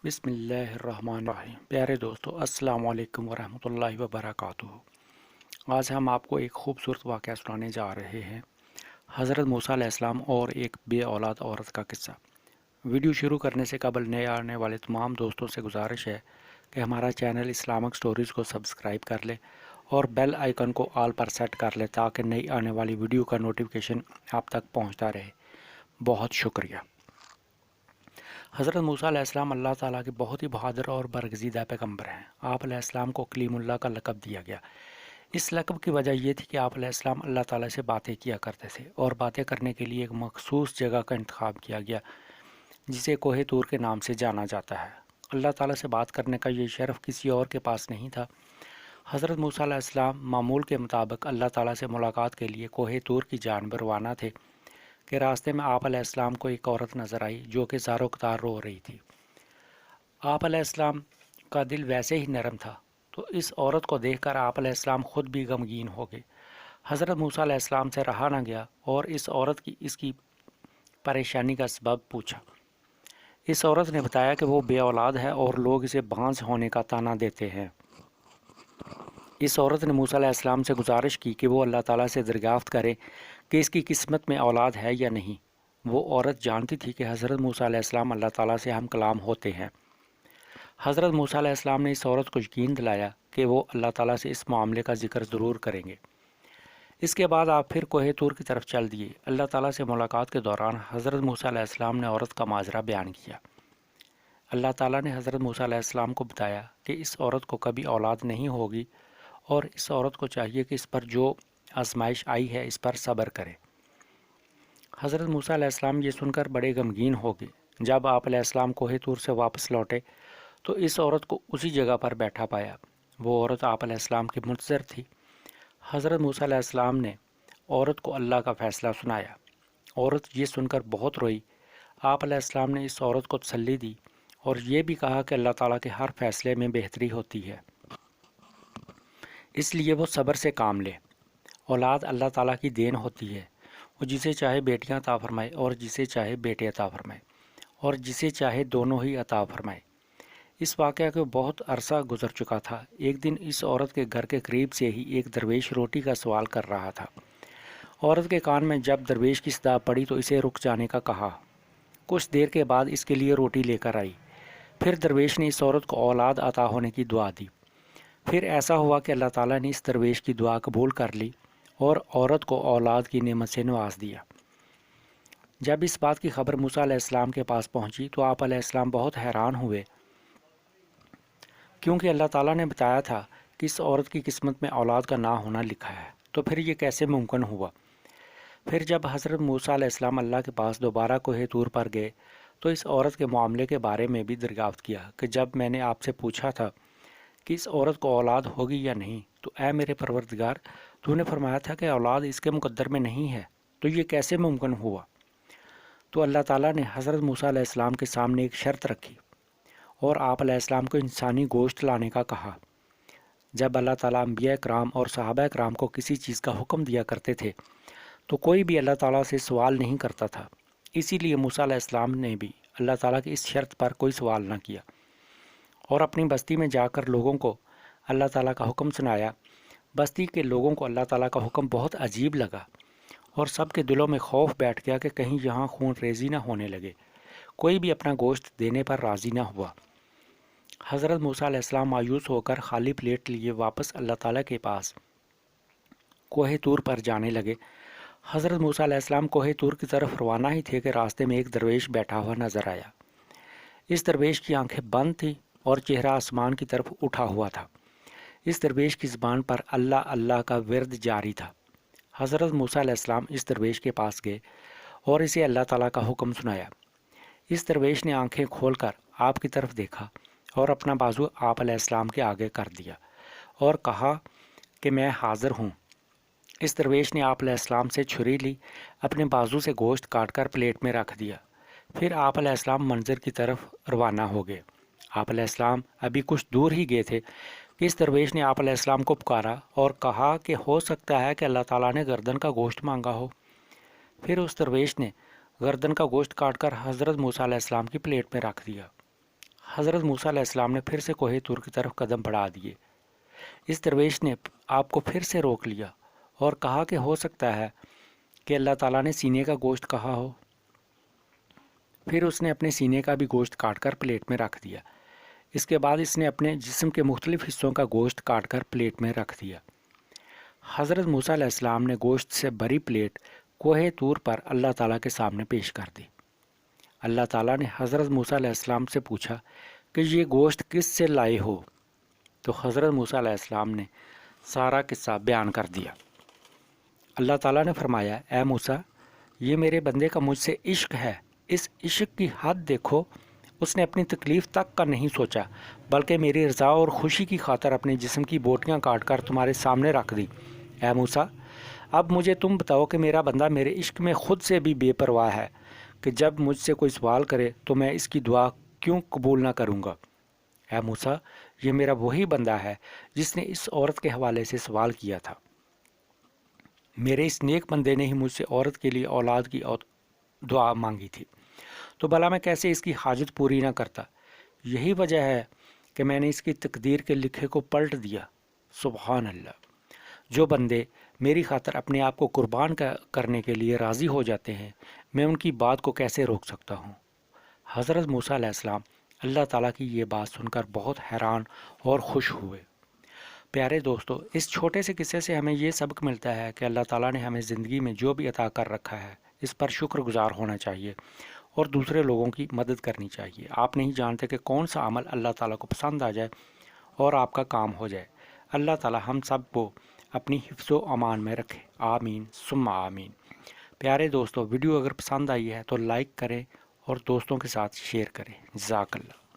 بسم اللہ الرحمن الرحیم۔ پیارے دوستو، السلام علیکم ورحمۃ اللہ وبرکاتہ۔ آج ہم آپ کو ایک خوبصورت واقعہ سنانے جا رہے ہیں، حضرت موسیٰ علیہ السلام اور ایک بے اولاد عورت کا قصہ۔ ویڈیو شروع کرنے سے قبل نئے آنے والے تمام دوستوں سے گزارش ہے کہ ہمارا چینل اسلامک سٹوریز کو سبسکرائب کر لے اور بیل آئیکن کو آل پر سیٹ کر لے تاکہ نئی آنے والی ویڈیو کا نوٹیفیکیشن آپ تک پہنچتا رہے۔ بہت شکریہ۔ حضرت موسیٰ علیہ السلام اللہ تعالیٰ کے بہت ہی بہادر اور برگزیدہ پیغمبر ہیں۔ آپ علیہ السلام کو کلیم اللہ کا لقب دیا گیا۔ اس لقب کی وجہ یہ تھی کہ آپ علیہ السلام اللہ تعالیٰ سے باتیں کیا کرتے تھے، اور باتیں کرنے کے لیے ایک مخصوص جگہ کا انتخاب کیا گیا جسے کوہ طور کے نام سے جانا جاتا ہے۔ اللہ تعالیٰ سے بات کرنے کا یہ شرف کسی اور کے پاس نہیں تھا۔ حضرت موسیٰ علیہ السلام معمول کے مطابق اللہ تعالیٰ سے ملاقات کے لیے کوہ طور کی جانب روانہ تھے کہ راستے میں آپ علیہ السلام کو ایک عورت نظر آئی جو کہ زار و کتار رو رہی تھی۔ آپ علیہ السلام کا دل ویسے ہی نرم تھا، تو اس عورت کو دیکھ کر آپ علیہ السلام خود بھی غمگین ہو گئے۔ حضرت موسیٰ علیہ السلام سے رہا نہ گیا اور اس عورت کی اس کی پریشانی کا سبب پوچھا۔ اس عورت نے بتایا کہ وہ بے اولاد ہے اور لوگ اسے بانجھ ہونے کا طعنہ دیتے ہیں۔ اس عورت نے موسیٰ علیہ السلام سے گزارش کی کہ وہ اللہ تعالیٰ سے دریافت کرے کہ اس کی قسمت میں اولاد ہے یا نہیں۔ وہ عورت جانتی تھی کہ حضرت موسیٰ علیہ السلام اللہ تعالیٰ سے ہم کلام ہوتے ہیں۔ حضرت موسیٰ علیہ السلام نے اس عورت کو یقین دلایا کہ وہ اللہ تعالیٰ سے اس معاملے کا ذکر ضرور کریں گے۔ اس کے بعد آپ پھر کوہ طور کی طرف چل دیے۔ اللہ تعالیٰ سے ملاقات کے دوران حضرت موسیٰ علیہ السلام نے عورت کا ماجرا بیان کیا۔ اللہ تعالیٰ نے حضرت موسیٰ علیہ السلام کو بتایا کہ اس عورت کو کبھی اولاد نہیں ہوگی، اور اس عورت کو چاہیے کہ اس پر جو آزمائش آئی ہے اس پر صبر کرے۔ حضرت موسیٰ علیہ السلام یہ سن کر بڑے غمگین ہو گئے۔ جب آپ علیہ السلام کوہ طور سے واپس لوٹے تو اس عورت کو اسی جگہ پر بیٹھا پایا۔ وہ عورت آپ علیہ السلام کی منتظر تھی۔ حضرت موسیٰ علیہ السلام نے عورت کو اللہ کا فیصلہ سنایا۔ عورت یہ سن کر بہت روئی۔ آپ علیہ السلام نے اس عورت کو تسلی دی اور یہ بھی کہا کہ اللہ تعالیٰ کے ہر فیصلے میں بہتری ہوتی ہے، اس لیے وہ صبر سے کام لے۔ اولاد اللہ تعالیٰ کی دین ہوتی ہے۔ وہ جسے چاہے بیٹیاں عطا فرمائے اور جسے چاہے بیٹے عطا فرمائے، اور جسے چاہے دونوں ہی عطا فرمائے۔ اس واقعہ کو بہت عرصہ گزر چکا تھا۔ ایک دن اس عورت کے گھر کے قریب سے ہی ایک درویش روٹی کا سوال کر رہا تھا۔ عورت کے کان میں جب درویش کی صدا پڑی تو اسے رک جانے کا کہا۔ کچھ دیر کے بعد اس کے لیے روٹی لے کر آئی۔ پھر درویش نے اس عورت کو اولاد عطا ہونے کی دعا دی۔ پھر ایسا ہوا کہ اللہ تعالیٰ نے اس درویش کی دعا قبول کر لی اور عورت کو اولاد کی نعمت سے نواز دیا۔ جب اس بات کی خبر موسیٰ علیہ السلام کے پاس پہنچی تو آپ علیہ السلام بہت حیران ہوئے، کیونکہ اللہ تعالیٰ نے بتایا تھا کہ اس عورت کی قسمت میں اولاد کا نہ ہونا لکھا ہے، تو پھر یہ کیسے ممکن ہوا؟ پھر جب حضرت موسیٰ علیہ السلام اللہ کے پاس دوبارہ کوہ طور پر گئے تو اس عورت کے معاملے کے بارے میں بھی دریافت کیا کہ جب میں نے آپ سے پوچھا تھا کہ اس عورت کو اولاد ہوگی یا نہیں، تو اے میرے پروردگار، تو نے فرمایا تھا کہ اولاد اس کے مقدر میں نہیں ہے، تو یہ کیسے ممکن ہوا؟ تو اللہ تعالیٰ نے حضرت موسیٰ علیہ السلام کے سامنے ایک شرط رکھی اور آپ علیہ السلام کو انسانی گوشت لانے کا کہا۔ جب اللہ تعالیٰ انبیاء کرام اور صحابہ کرام کو کسی چیز کا حکم دیا کرتے تھے تو کوئی بھی اللہ تعالیٰ سے سوال نہیں کرتا تھا۔ اسی لیے موسیٰ علیہ السلام نے بھی اللہ تعالیٰ کی اس شرط پر کوئی سوال نہ کیا اور اپنی بستی میں جا کر لوگوں کو اللہ تعالیٰ کا حکم سنایا۔ بستی کے لوگوں کو اللہ تعالیٰ کا حکم بہت عجیب لگا اور سب کے دلوں میں خوف بیٹھ گیا کہ کہیں یہاں خون ریزی نہ ہونے لگے۔ کوئی بھی اپنا گوشت دینے پر راضی نہ ہوا۔ حضرت موسیٰ علیہ السلام مایوس ہو کر خالی پلیٹ لیے واپس اللہ تعالیٰ کے پاس کوہ طور پر جانے لگے۔ حضرت موسیٰ علیہ السلام کوہ طور کی طرف روانہ ہی تھے کہ راستے میں ایک درویش بیٹھا ہوا نظر آیا۔ اس درویش کی آنکھیں بند تھیں اور چہرہ آسمان کی طرف اٹھا ہوا تھا۔ اس درویش کی زبان پر اللہ اللہ کا ورد جاری تھا۔ حضرت موسیٰ علیہ السلام اس درویش کے پاس گئے اور اسے اللہ تعالیٰ کا حکم سنایا۔ اس درویش نے آنکھیں کھول کر آپ کی طرف دیکھا اور اپنا بازو آپ علیہ السلام کے آگے کر دیا اور کہا کہ میں حاضر ہوں۔ اس درویش نے آپ علیہ السلام سے چھری لی، اپنے بازو سے گوشت کاٹ کر پلیٹ میں رکھ دیا۔ پھر آپ علیہ السلام منظر کی طرف روانہ ہو گئے۔ آپ علیہ السلام ابھی کچھ دور ہی گئے تھے کہ اس درویش نے آپ علیہ السلام کو پکارا اور کہا کہ ہو سکتا ہے کہ اللہ تعالیٰ نے گردن کا گوشت مانگا ہو۔ پھر اس درویش نے گردن کا گوشت کاٹ کر حضرت موسیٰ علیہ السلام کی پلیٹ میں رکھ دیا۔ حضرت موسیٰ علیہ السلام نے پھر سے کوہ طور کی طرف قدم بڑھا دیے۔ اس درویش نے آپ کو پھر سے روک لیا اور کہا کہ ہو سکتا ہے کہ اللہ تعالیٰ نے سینے کا گوشت کہا ہو۔ پھر اس نے اپنے سینے کا بھی گوشت کاٹ کر پلیٹ میں رکھ دیا۔ اس کے بعد اس نے اپنے جسم کے مختلف حصوں کا گوشت کاٹ کر پلیٹ میں رکھ دیا۔ حضرت موسیٰ علیہ السلام نے گوشت سے بھری پلیٹ کوہ طور پر اللہ تعالیٰ کے سامنے پیش کر دی۔ اللہ تعالیٰ نے حضرت موسیٰ علیہ السلام سے پوچھا کہ یہ گوشت کس سے لائے ہو؟ تو حضرت موسیٰ علیہ السلام نے سارا قصہ بیان کر دیا۔ اللہ تعالیٰ نے فرمایا، اے موسیٰ، یہ میرے بندے کا مجھ سے عشق ہے، اس عشق کی حد دیکھو۔ اس نے اپنی تکلیف تک کا نہیں سوچا، بلکہ میری رضا اور خوشی کی خاطر اپنے جسم کی بوٹیاں کاٹ کر تمہارے سامنے رکھ دی۔ اے موسیٰ، اب مجھے تم بتاؤ کہ میرا بندہ میرے عشق میں خود سے بھی بے پرواہ ہے کہ جب مجھ سے کوئی سوال کرے تو میں اس کی دعا کیوں قبول نہ کروں گا؟ اے موسیٰ، یہ میرا وہی بندہ ہے جس نے اس عورت کے حوالے سے سوال کیا تھا۔ میرے اس نیک بندے نے ہی مجھ سے عورت کے لیے اولاد کی دعا مانگی تھی، تو بھلا میں کیسے اس کی حاجت پوری نہ کرتا؟ یہی وجہ ہے کہ میں نے اس کی تقدیر کے لکھے کو پلٹ دیا۔ سبحان اللہ! جو بندے میری خاطر اپنے آپ کو قربان کرنے کے لیے راضی ہو جاتے ہیں، میں ان کی بات کو کیسے روک سکتا ہوں؟ حضرت موسیٰ علیہ السلام اللہ تعالیٰ کی یہ بات سن کر بہت حیران اور خوش ہوئے۔ پیارے دوستو، اس چھوٹے سے قصے سے ہمیں یہ سبق ملتا ہے کہ اللہ تعالیٰ نے ہمیں زندگی میں جو بھی عطا کر رکھا ہے اس پر شکر گزار ہونا چاہیے اور دوسرے لوگوں کی مدد کرنی چاہیے۔ آپ نہیں جانتے کہ کون سا عمل اللہ تعالیٰ کو پسند آ جائے اور آپ کا کام ہو جائے۔ اللہ تعالیٰ ہم سب کو اپنی حفظ و امان میں رکھے، آمین ثم آمین۔ پیارے دوستو، ویڈیو اگر پسند آئی ہے تو لائک کریں اور دوستوں کے ساتھ شیئر کریں۔ جزاک اللہ۔